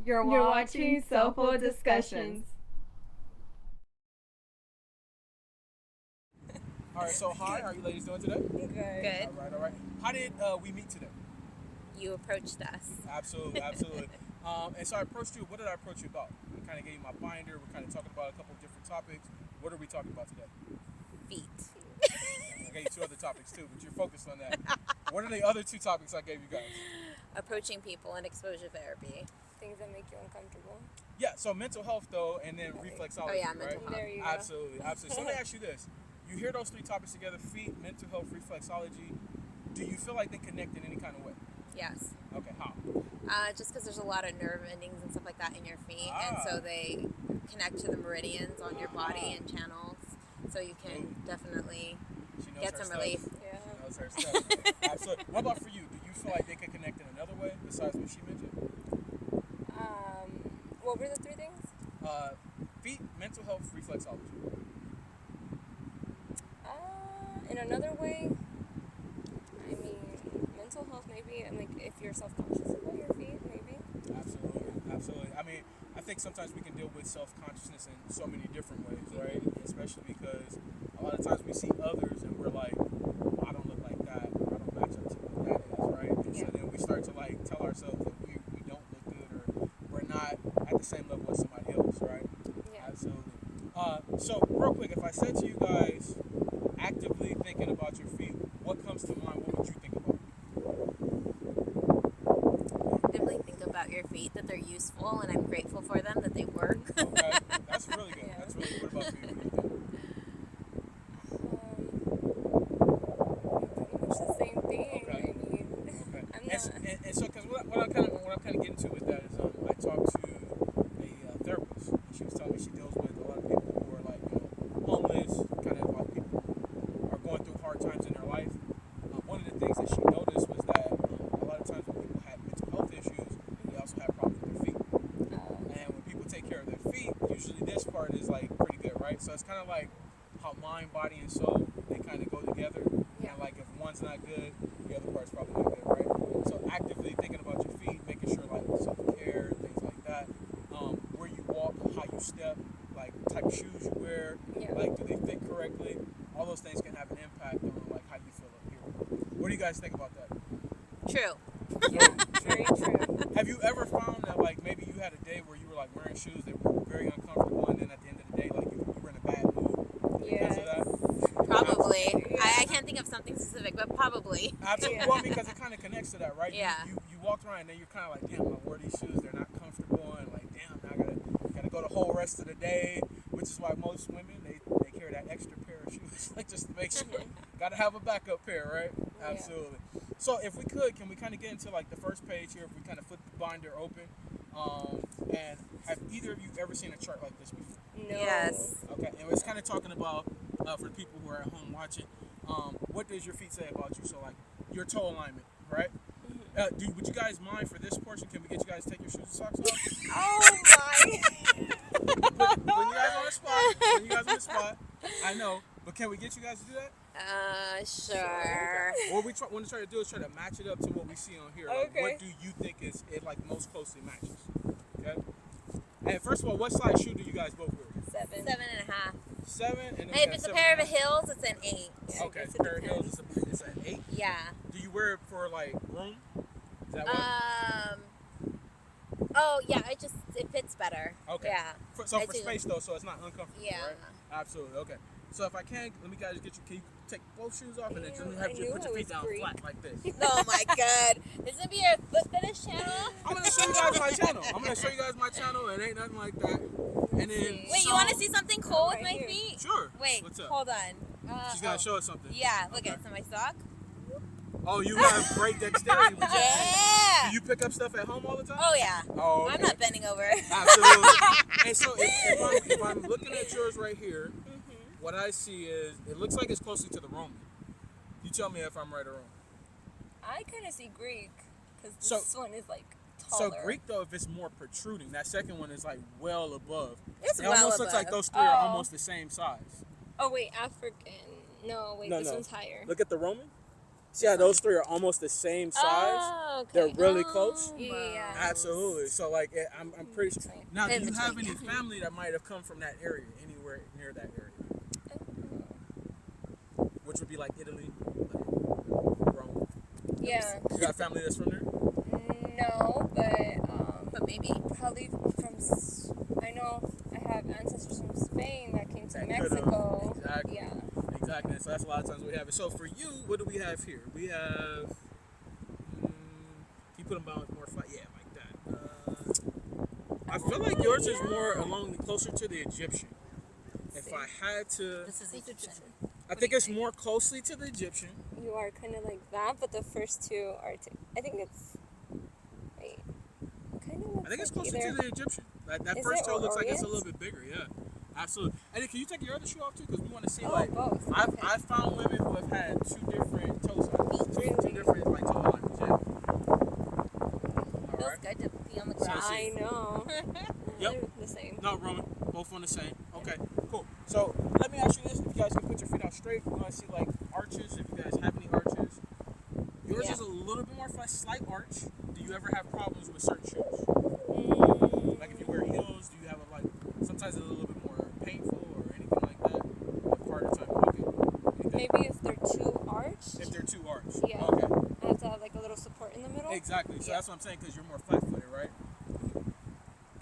You're watching Soleful Discussions. All right, so hi, how are you ladies doing today? Good. All right. How did we meet today? You approached us. Absolutely. And so I approached you. What did I approach you about? I kind of gave you my binder. We're kind of talking about a couple of different topics. What are we talking about today? Feet. I gave you two other topics too, but you're focused on that. What are the other two topics I gave you guys? Approaching people and exposure therapy. Things that make you uncomfortable. Yeah, so mental health though, and then reflexology. Oh yeah, right? mental health. There you go. Absolutely. So let me ask you this. You hear those three topics together, feet, mental health, reflexology. Do you feel like they connect in any kind of way? Yes. Okay, how? Just because there's a lot of nerve endings and stuff like that in your feet, and Ah. so they connect to the meridians on your body and channels, so you can definitely She knows get her some stuff. relief. Yeah. She knows her stuff. Absolutely. What about for you? Do you feel like they could connect in another way besides what she mentioned? What were the three things? Feet, mental health, reflexology. In another way, I mean, mental health maybe, and like if you're self-conscious about your feet, maybe. Absolutely. I mean, I think sometimes we can deal with self-consciousness in so many different ways, right? Especially because a lot of times we see others and we're like, I don't look like that, or I don't match up to what that is, right? And so then we start to like tell ourselves that we don't look good, or we're not at the same level as somebody else, right? Yeah. Absolutely. So real quick, if I said to you guys, actively thinking about your feet, what comes to mind? What would you think about? Actively think about your feet, that they're useful, and I'm grateful for them, that they work. Okay, that's really good. Yeah. That's really good. What about for you? What do you think? Pretty much the same thing. Okay. I mean, Okay. I'm not. And so, because what I'm kind of getting to with that is, I talked to a therapist, and she was telling me she deals with a lot of people who are like, homeless, kind of like people who are going through hard times in their life. One of the things that she noticed was that a lot of times when people have mental health issues, they also have problems with their feet. And when people take care of their feet, usually this part is like pretty good, right? So it's kind of like how mind, body, and soul, they kind of go together. Yeah. And like if one's not good, the other part's probably not good, right? So actively thinking about your feet, making sure like self-care, things like that, where you walk, how you step, like type of shoes you wear, Yeah. like do they fit correctly? All those things can have an impact on like how you feel up here. What do you guys think about that? True. Yeah, very true. Have you ever found that like maybe you had a day where you were like wearing shoes that were very uncomfortable, and then at the end of the day like you were in a bad mood because of that? Probably. Yeah. I can't think of something specific, but probably. Absolutely. Yeah. Well, because it kind of connects to that, right? Yeah. You walked around and then you're kind of like, damn, I wore these shoes. They're not comfortable, and like, damn, now I gotta go the whole rest of the day. Which is why most women they carry that extra pair of shoes, like just to make sure. Gotta have a backup pair, right? Yeah. Absolutely. So if we could, can we kind of get into like the first page here? If we kind of flip the binder open, and have either of you ever seen a chart like this before? No. Yes. Okay, and it's kind of talking about for the people who are at home watching. What does your feet say about you? So like your toe alignment, right? Would you guys mind for this portion? Can we get you guys to take your shoes and socks off? Oh my. When you guys on the spot, I know, but can we get you guys to do that? Sure. What we want to try to do is try to match it up to what we see on here. Like, Okay. what do you think is it like most closely matches? Okay. And first of all, what size shoe do you guys both wear? 7. 7.5. 7, and then And we if got it's a 7.5. pair of heels, it's an 8. Okay, It pair of heels is an 8. Yeah. Do you wear it for like room? Is that what? Oh yeah, it fits better. Okay. Yeah. So I for see. space though, so it's not uncomfortable, Yeah. right? Absolutely. Okay. So if I can you guys get can you take both shoes off and then Ew, just I have you knew put I your feet was down Greek. flat like this. Oh my god. This would be your foot fetish channel? I'm gonna show you guys my channel. It ain't nothing like that. And then Wait, you want to see something cool with Right my here. feet? Sure. Wait, What's up? hold on. She's gonna show us something. Yeah, look Okay. at it. So my sock. Oh, you have great dexterity. Yeah. Do you pick up stuff at home all the time? Oh yeah. Oh, okay. I'm not bending over. Absolutely. And so if I'm looking at yours right here, what I see is it looks like it's closely to the Roman. You tell me if I'm right or wrong. I kind of see Greek because So- this one is like taller. So Greek though, if it's more protruding, that second one is like well above. It's It well almost above. looks like those three are Oh. almost the same size. Oh wait, African. No, wait, No, this no. one's higher. Look at the Roman. See how those three are almost the same size? Oh, okay. They're really close? Yeah. Absolutely. So, like, I'm pretty sure. Right. Now, do In you have any between. family that might have come from that area, anywhere near that area? Which would be like Italy, like Rome. Yeah. You got family that's from there? No, but But maybe. probably from. I know I have ancestors from Spain that came to That Mexico. could've. Exactly. Yeah. Exactly. So that's a lot of times we have it. So for you, what do we have here? We have. You put them out more flat. Yeah, like that. I feel like yours is more along closer to the Egyptian. If I had to, This is Egyptian. I think it's more closely to the Egyptian. You are kind of like that, but the first two are. I think it's. Wait. Kind of. I think it's like closer either. to the Egyptian. That Is first it toe looks like it's a Orient? little bit bigger. Yeah, absolutely. And can you take your other shoe off too? Because we want to see Oh, like both. I've Okay. I've found women who have had two different toe sizes, two Really? different like toe alignments. Yeah. All Feels right. good to be on the So ground. it's- I know. Yep. They're the same. No, Roman. Both on the same. Okay, cool. So let me ask you this: if you guys can put your feet out straight, we want to see like arches. If you guys have any arches, yours Yeah. is a little bit more flat, slight arch. Do you ever have problems with certain shoes? Like if you wear heels, do you have like sometimes it's a little bit more painful or anything like that? You have a harder time walking. Anything? Maybe if they're too arched. If they're too arched. Yeah. Okay. I have to have like a little support in the middle. Exactly. So Yeah. that's what I'm saying because you're more flat-footed, right?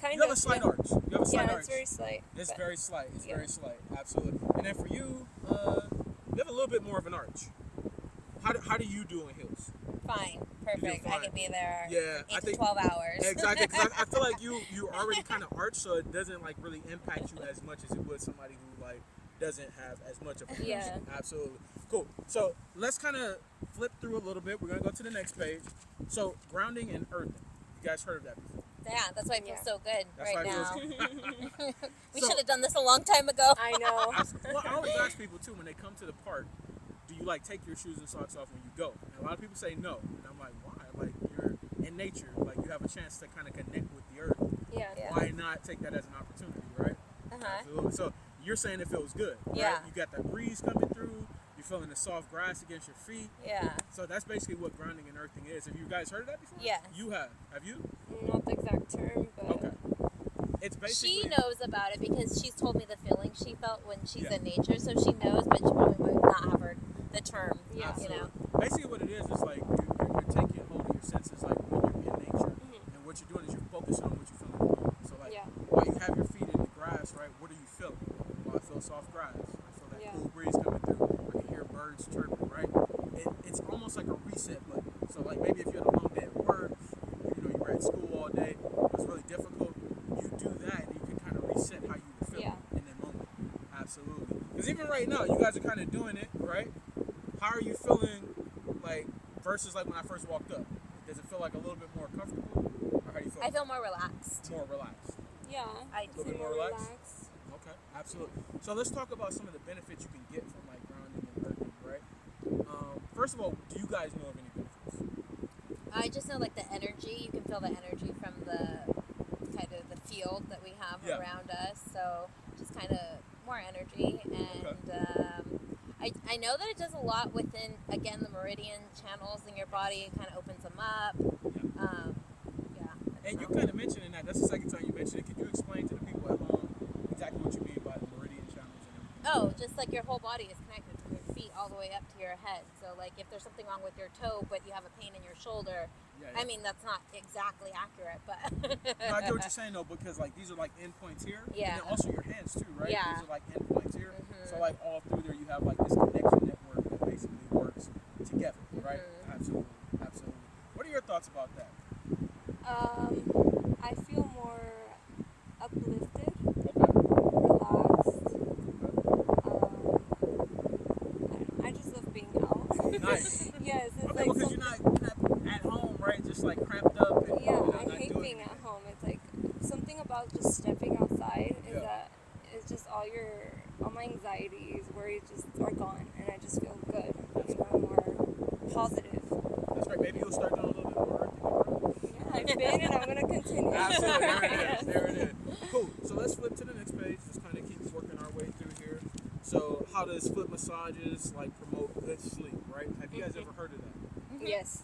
Kind You have of. a slight yeah. arch. You have a slight Yeah, arch. it's very slight. It's but- very slight. It's yeah. very slight. Absolutely. And then for you, you have a little bit more of an arch. How do you do in heels? Fine. Perfect. fine. I could be there Yeah, 8 I to think 12 hours. exactly. Because I feel like you already kind of arch, so it doesn't like really impact you as much as it would somebody who like doesn't have as much of a Yeah. Absolutely. Cool. So let's kind of flip through a little bit. We're gonna go to the next page. So grounding and earthing. You guys heard of that before? Yeah, that's why it feels Yeah. so good That's right why now. it feels. We So- should have done this a long time ago. I know. Well, I always ask people too when they come to the park, do you like take your shoes and socks off when you go? And a lot of people say no, and I'm like, why? Like you're in nature, like you have a chance to kind of connect with the earth. Yeah. Yeah. Why not take that as an opportunity, right? Uh-huh. Absolutely. So you're saying it feels good, right? Yeah. You got that breeze coming through. You're feeling the soft grass against your feet. Yeah. So that's basically what grounding and earthing is. Have you guys heard of that before? Yes. You have. Have you? Not the exact term, but Okay. It's basically. She knows about it because she's told me the feeling she felt when she's Yeah. in nature, so she knows, but she probably might not have heard the term. Yeah. You know. Basically, what it is like you're taking hold of your senses, like when you're in nature, Mhm. and what you're doing is you're focusing on what you feel in the moment. So, like, Yeah. while you have your feet in the grass, right? What are you feeling? Well, I feel soft grass. I feel that Yeah. cool breeze coming through. I can hear birds chirping, right? It's almost like a reset button. So, like maybe if you had a long day at work, you were at school all day, it was really difficult. You do that, and you can kind of reset how you were feeling Yeah. in that moment. Absolutely. Because even right now, you guys are kind of doing it, right? How are you feeling, like, versus like when I first walked up? Does it feel like a little bit more comfortable, or how do you feel? I feel more relaxed. More relaxed. yeah. I A little bit Feel more relaxed? relaxed. Okay, absolutely. So let's talk about some of the benefits you can get from like grounding and earthing, right? First of all, do you guys know of any benefits? I just know like the energy. You can feel the energy from the kind of the field that we have Yeah. around us. So just kind of more energy, and I know that it does a lot within again the meridian channels in your body. It kind of opens them up. Yeah. And you kind of mentioned in that. That's the second time you mentioned it. Could you explain to the people at home exactly what you mean by the meridian channels and everything? Oh, just like your whole body is connected from your feet all the way up to your head. So like if there's something wrong with your toe, but you have a pain in your shoulder, Yeah, I mean that's not exactly accurate, but No, I get what you're saying though, because like these are like endpoints here, Yeah. and then also your hands too, right? Yeah. These are like endpoints here. Mhm. So like all through there, you have like this connection network that basically works together, right? Mhm. Absolutely, absolutely. What are your thoughts about that? I feel more uplifted, Okay. relaxed. I just love being out. Nice. Yes, it's Okay, like because some, you're not at home, right? Just like cramped up. And, yeah, I not hate doing being at anything. home. It's like something about just stepping outside is Yeah. that it's just all my anxieties, worries just are gone, and I just feel good. You know, more positive. That's right. Maybe you'll start doing a little bit more earthing. Yeah, I've been, and I'm gonna continue. Absolutely. There it is. Yes. There it is. Cool. So let's flip to the next page. Just kind of keep working our way through here. So how does foot massages like promote good sleep, right? Have Have you guys ever heard of that? Yes.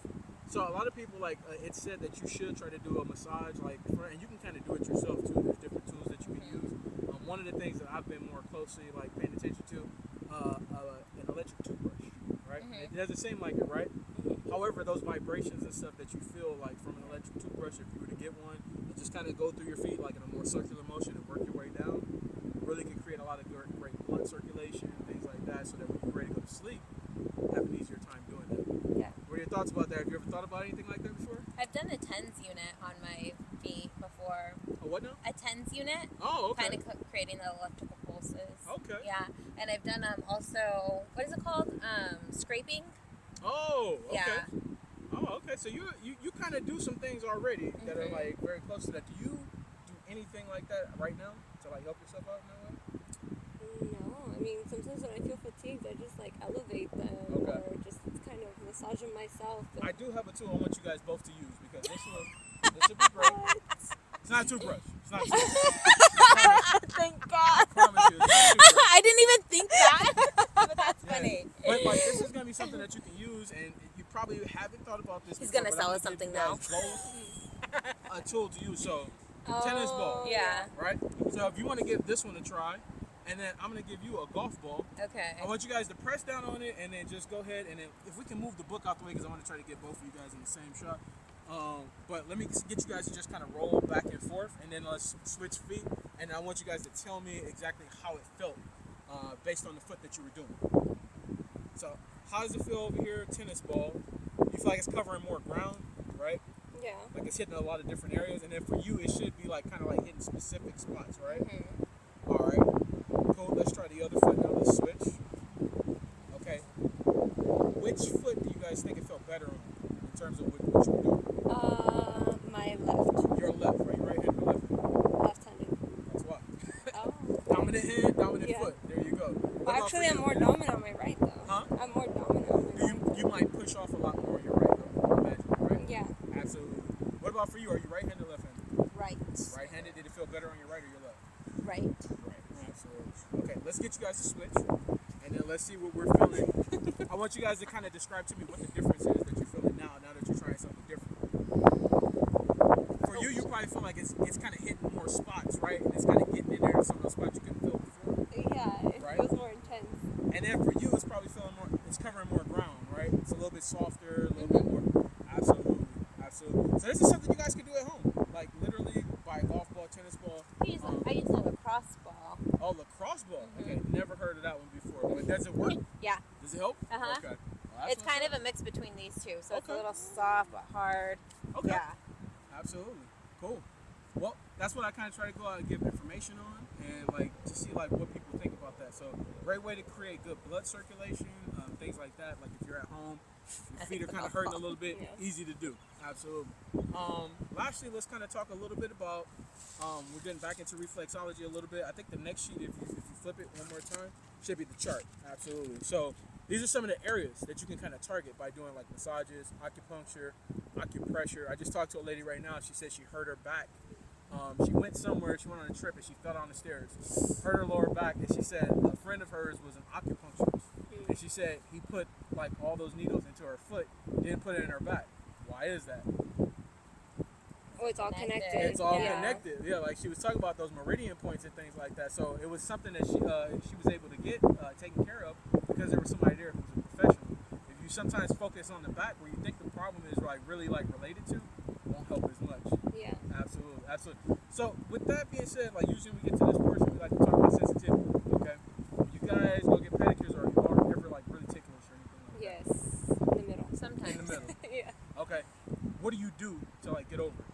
So a lot of people it's said that you should try to do a massage and you can kind of do it yourself too. There's different tools that you can use. One of the things that I've been more closely paying attention to, an electric toothbrush, right? It doesn't seem like it, right? However, those vibrations and stuff that you feel from an electric toothbrush, if you were to get one, and just kind of go through your feet in a more circular motion and work your way down, really can create a lot of great blood circulation and things like that, so that when you're ready to go to sleep, you have an easier time doing that. Yeah. What are your thoughts about that? Have you ever thought about anything like that before? I've done a TENS unit on my feet before. A what now? A TENS unit. Oh, okay. Kind of creating the electrical pulses. Okay. Yeah, and I've done also, what is it called? Scraping. Oh, okay. Yeah. Oh, okay. So you kind of do some things already that are very close to that. Do you do anything like that right now to help yourself out in that way? No, I mean sometimes when I feel fatigued, I just elevate them Okay. or just kind of massage them myself. I do have a tool I want you guys both to use because this will be great. It's not a toothbrush. It's not a toothbrush. Thank God. I promise you, it's not a toothbrush. I didn't even think that, but that's funny. But this is gonna be something that you can use, and you probably haven't thought about this. He's before, gonna but I'm sell us give something you guys both a tool to use. So, tennis ball. Yeah. Right. So if you want to give this one a try, and then I'm gonna give you a golf ball. Okay. I want you guys to press down on it, and then just go ahead, and then if we can move the book out the way, because I want to try to get both of you guys in the same shot. But let me get you guys to just kind of roll back and forth, and then let's switch feet, and I want you guys to tell me exactly how it felt based on the foot that you were doing. So how does it feel over here, tennis ball? You feel like it's covering more ground, right? Yeah. Like it's hitting a lot of different areas, and then for you, it should be kind of hitting specific spots, right? All right. Cool. Let's try the other foot now. Let's switch. Okay. Which foot do you guys think it felt better on in terms of what you were doing? My left. Your left, right? Right-handed or left-handed? Left-handed. That's why. Oh. Dominant hand, dominant Yeah. foot. There you go. What Well, about actually, for I'm you? more dominant on my right, though. Huh? I'm more dominant on my right. You might push off a lot more on your right, though. I imagine, right? Yeah. Absolutely. What about for you? Are you right-handed or left-handed? Right. Right-handed. Did it feel better on your right or your left? Right. Right. Absolutely. Okay, let's get you guys to switch, and then let's see what we're feeling. I want you guys to kind of describe to me what the difference is that you're feeling now that you're trying something different. For you, you probably feel like it's kind of hitting more spots, right? And it's kind of getting in there in some of those spots you couldn't feel before. Yeah, it Right. feels more intense. And then for you, it's probably feeling more, it's covering more ground, right? It's a little bit softer, a little bit more. Absolutely. Absolutely. So this is something you guys can do at home. Literally buy a golf ball, tennis ball. I use a lacrosse ball. Oh, lacrosse ball. Okay, never heard of that one before. But does it work? Yeah. Does it help? Uh-huh. Okay. Well, It's kind of a mix between these two, so it's a Okay. little soft but hard. Okay. Yeah. Absolutely. Cool. Well, that's what I kind of try to go out and give information on, and to see what people think about that. So, great way to create good blood circulation, things like that. If you're at home, your feet are kind of hurting a little bit. Yeah. Easy to do. Absolutely. Lastly, let's kind of talk a little bit about. We're getting back into reflexology a little bit. I think the next sheet, if you flip it one more time, should be the chart. Absolutely. So these are some of the areas that you can kind of target by doing massages, acupuncture, acupressure. I just talked to a lady right now. She said she hurt her back. She went somewhere. She went on a trip and she fell down the stairs, hurt her lower back. And she said a friend of hers was an acupuncturist, and she said he put all those needles into her foot, didn't put it in her back. Why is that? Oh, it's all connected. It's all Yeah. connected. Yeah, she was talking about those meridian points and things like that. So it was something that she was able to get taken care of because there was somebody there who was a professional. If you sometimes focus on the back where you think the problem is really related to, it won't help as much. Yeah. Absolutely, absolutely. So with that being said, usually we get to this portion, we like to talk about sensitivity. Okay, you guys go get pedicures, or you are ever really ticklish or anything like Yes. In the middle. Sometimes. that? In the middle. Yeah. Okay. What do you do to get over it?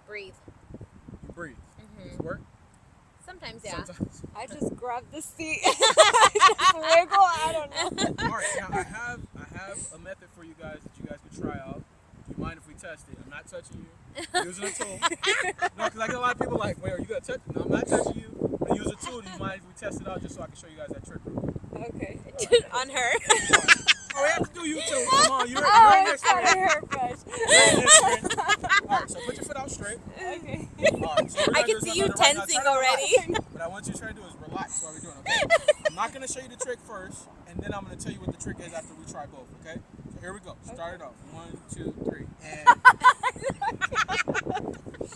Breathe. You breathe. Does it work? Sometimes, yeah. Sometimes. I just grab the seat. Just wiggle. I don't know. All right. Now I have a method for you guys that you guys can try out. Do you mind if we test it? I'm not touching you. I'm using a tool. No, because I get a lot of people wait, are you gonna touch it? No, I'm not touching you. I'm gonna use a tool. Do you mind if we test it out just so I can show you guys that trick real quick? Okay. On her. Oh, we have to do you too. Come on, you're in Oh, this it's got a screen. hairbrush. You're in this screen. All right, so put your foot out straight. Okay. All right, so we're I gonna can do see this you right now. Try tensing to relax. already. What I want you to try to do is relax while we're doing it, okay? I'm not going to show you the trick first, and then I'm going to tell you what the trick is after we try both, okay? So here we go. Start it off. 1, 2, 3. And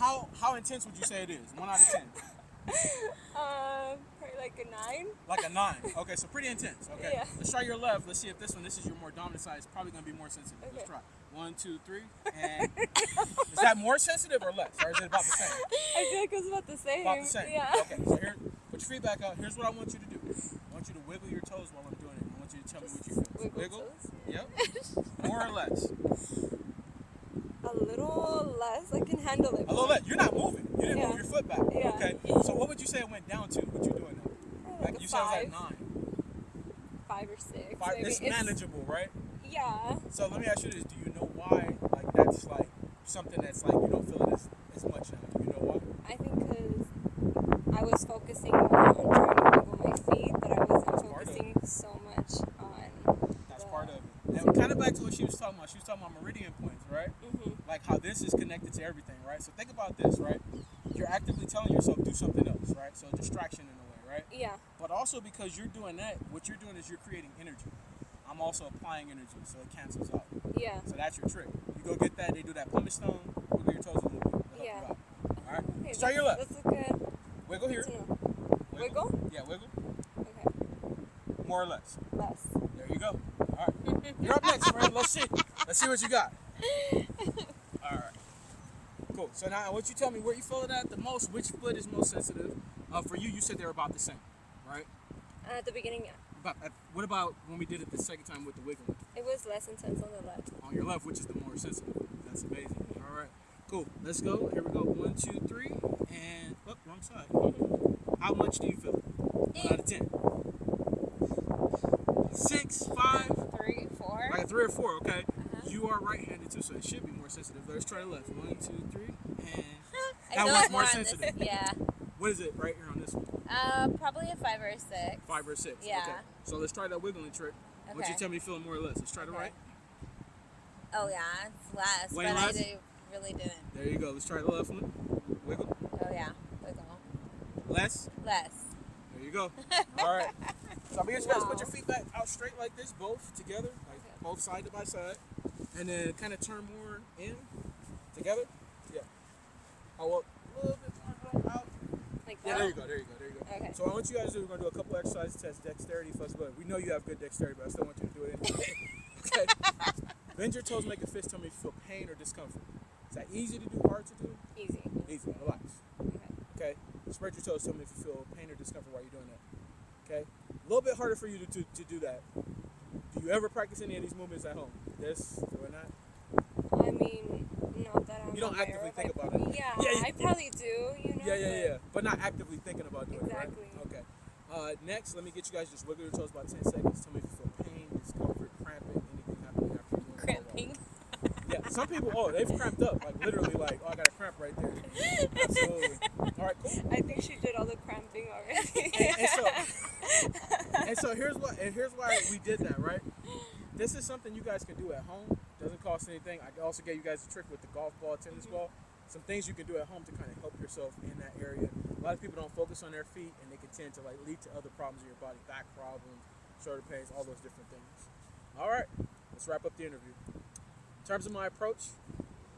how intense would you say it is? 1 out of 10. Probably like a 9. Like a 9. Okay, so pretty intense. Okay. Yeah. Let's try your left. Let's see if this one, this is your more dominant side. It's probably going to be more sensitive. Okay. Let's try. 1, 2, 3. And is that more sensitive or less? Or is it about the same? I feel like it was about the same. About the same. Yeah. Okay, so here, put your feet back out. Here's what I want you to do. I want you to wiggle your toes while I'm doing it. I want you to tell me what you feel. Wiggle toes? Yep. More or less. A little less. I can handle it. A little less. You're not moving. You didn't Yeah. move your foot back. Yeah. Okay. So what would you say it went down to? What you doing now? Like Like a you said it was 5. at 9. 5 or 6. 5. Maybe. It's manageable, right? Yeah. So let me ask you this: do you know why? Like that's like something that's like you don't feel it as much now. Do you know why? I think because I was focusing more on trying to wiggle my feet, but I wasn't That's part of focusing so much on. That's part of it. And kind of back to what she was talking about. She was talking about meridian points, right? Like how this is connected to everything, right? So think about this, right? You're actively telling yourself do something else, right? So distraction in a way, right? Yeah. But also because you're doing that, what you're doing is you're creating energy. I'm also applying energy, so it cancels out. Yeah. So that's your trick. You go get that, they do that pumice stone, wiggle your toes a little bit. It'll help Yeah. you out. Alright? Okay, Start your left. That's a good. Wiggle here. Good to know. Wiggle? Yeah, wiggle. Okay. More or less. Less. There you go. Alright. You're up next, friend. Let's see. Let's see what you got. Alright. Cool. So now I want you to tell me where you feel it at the most, which foot is most sensitive. For you, you said they're about the same, right? At the beginning, yeah. What about when we did it the second time with the wiggling? It was less intense on the left. On your left, which is the more sensitive. That's amazing. All right, cool. Let's go. Here we go. 1, 2, 3, and wrong side. How much do you feel? 1 out of 10. 6, 5, 3, 4. like a 3 or 4. Okay. You are right-handed too, so it should be more sensitive. Let's try the left. 1, 2, 3, and I that know one's it's more on sensitive. This, yeah. What is it right here on this one? Probably a 5 or a 6. 5 or 6. Yeah. Okay. So let's try that wiggling trick. I want you Okay. to tell me you feel more or less. Let's try the Okay. right. Oh yeah, it's less, Way but less? really didn't. There you go. Let's try the left one. Wiggle. Oh yeah, wiggle. Less. Less. There you go. All right. So I'm going to put your feet back out straight like this, both together, like both side by side, and then kind of turn more in together. Yeah. I'll walk a little bit more out. Like Yeah, that? there you go. There you go. There you go. Okay. So I want you guys to do, we're going to do a couple exercises to test dexterity, flexibility. We know you have good dexterity, but I still want you to do it anyway. Okay. Bend your toes, make a fist. Tell me if you feel pain or discomfort. Is that easy to do, hard to do? Easy. Easy. Relax. Okay. Okay. Spread your toes. Tell me if you feel pain or discomfort while you're doing that. Okay. A little bit harder for you to do that. Do you ever practice any of these movements at home? This or not? I mean, not that I'm You don't aware actively of. think about it. Yeah, Yeah, I probably do, you know. Yeah. But not actively thinking about doing Exactly. it, right? Okay. Next, let me get you guys just wiggle your toes about 10 seconds. Tell me if you feel pain, discomfort, cramping, anything happening after you're doing it. Cramping. Yeah, some people, they've cramped up. Like, literally, like, I got a cramp right there. Absolutely. All right, cool. I think she did all the cramping already. And so here's why we did that, right? This is something you guys can do at home. Doesn't cost anything. I also gave you guys a trick with the golf ball, tennis ball. Some things you can do at home to kind of help yourself in that area. A lot of people don't focus on their feet, and they can tend to like lead to other problems in your body, back problems, shoulder pains, all those different things. All right, let's wrap up the interview. In terms of my approach,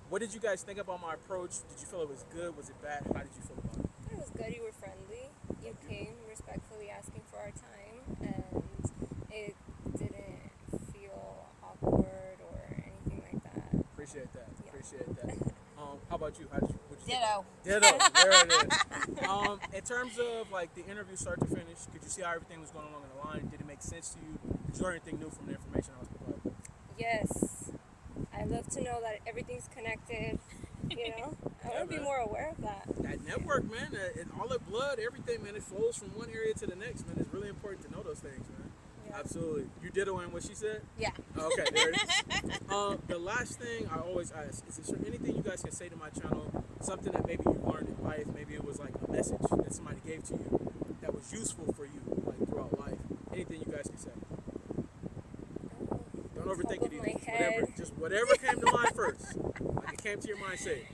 what did you guys think about my approach? Did you feel it was good? Was it bad? How did you feel about it? It was good. You were friendly. You came respectfully asking for our time, and it didn't feel awkward or anything like that. Appreciate that. Yeah. Appreciate that. How about you? What'd you think? Ditto. Ditto. There it is. In terms of like the interview start to finish, could you see how everything was going along in the line? Did it make sense to you? Did you learn anything new from the information I was providing? Yes. I love to know that everything's connected. You know, I want to be man. more aware of that. That network, man, and all the blood, everything, man, it flows from one area to the next, man. It's really important to know those things, man. Yeah. Absolutely. You dittoing what she said? Yeah. Okay, there it is. The last thing I always ask is there anything you guys can say to my channel, something that maybe you learned in life, maybe it was like a message that somebody gave to you that was useful for you, like throughout life. Anything you guys can say. Don't overthink top it of either. my head. Just whatever came to mind first. Like it came to your mind, say it.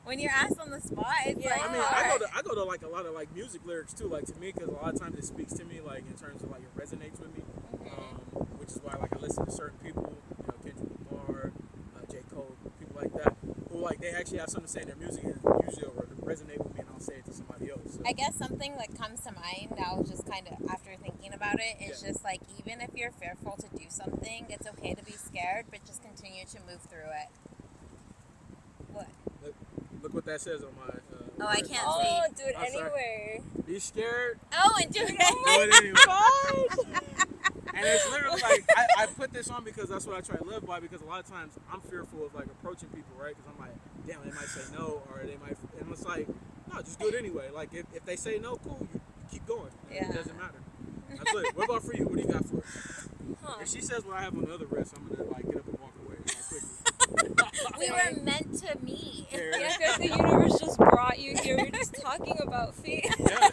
When you're asked on the spot, it's Yeah. like, I mean, alright. I go to like a lot of like music lyrics too, like to me, because a lot of times it speaks to me, like in terms of like it resonates with me, which is why like I listen to certain people, you know, Kendrick Lamar, J. Cole, people like that, who like they actually have something to say in their music, and usually it'll resonate with me, and I'll say it to somebody else. So. I guess something that comes to mind now, just kind of after thinking about it, is just like, even if you're fearful to do something, it's okay to be scared, but just continue to move through it. What? Look what that says on my. Oh, I can't Oh, see. do it I'm sorry. anyway. Be scared. Oh, and do it. Do it anyway. And it's literally like I put this on because that's what I try to live by. Because a lot of times I'm fearful of like approaching people, right? Because I'm like, damn, they might say no, or they might, and it's like, no, just do it anyway. Like if they say no, cool, you keep going. Yeah. It doesn't matter. That's it. What about for you? What do you got for us? Huh. If she says what I have on the other wrist, I'm gonna like get up and walk away quickly. We were meant to meet. Yeah, I feel like the universe just brought you here. We're just talking about feet. Yeah.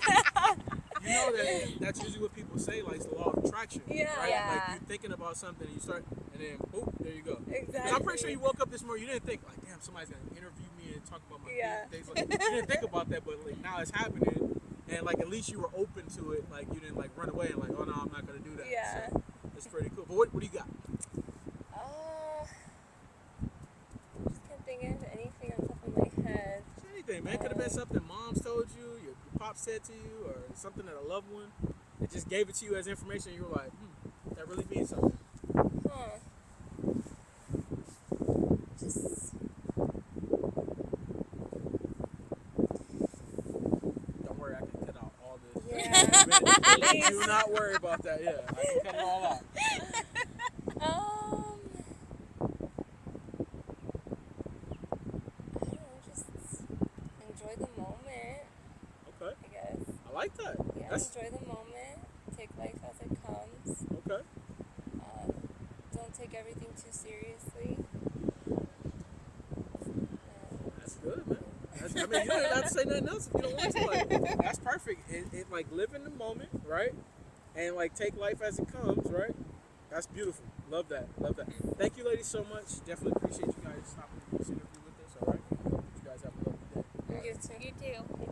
You know that's usually what people say, like it's the law of attraction. Yeah. Right? Yeah. Like you're thinking about something and you start, and then boop, there you go. Exactly. 'Cause I'm pretty sure you woke up this morning, you didn't think like, damn, somebody's gonna interview me and talk about my things. Like, you didn't think about that, but like now it's happening, and like at least you were open to it. Like you didn't like run away and like, oh no, I'm not gonna do that. Yeah. So it's pretty cool. But what do you got? Just can't think of anything on top of my head. Just anything, man. Could have been something mom's told you, your pop said to you, or something that a loved one that just gave it to you as information. And you were like, that really means something. Huh. Just Don't worry, I can cut out all this. Yeah. Do not worry about that. Yeah, I can cut it all out. I don't know, just enjoy the moment, Okay, I guess. I like that. Yeah, That's enjoy the moment. Take life as it comes. okay. Don't take everything too seriously. That's good, man. I mean, you don't even have to say nothing else if you don't want to. Like, that's perfect. It like live in the moment, right? And like take life as it comes, right? That's beautiful. Love that. Love that. Thank you, ladies, so much. Definitely appreciate you guys stopping to do this interview with us. All right. Hope that you guys have a lovely day. You too. You too.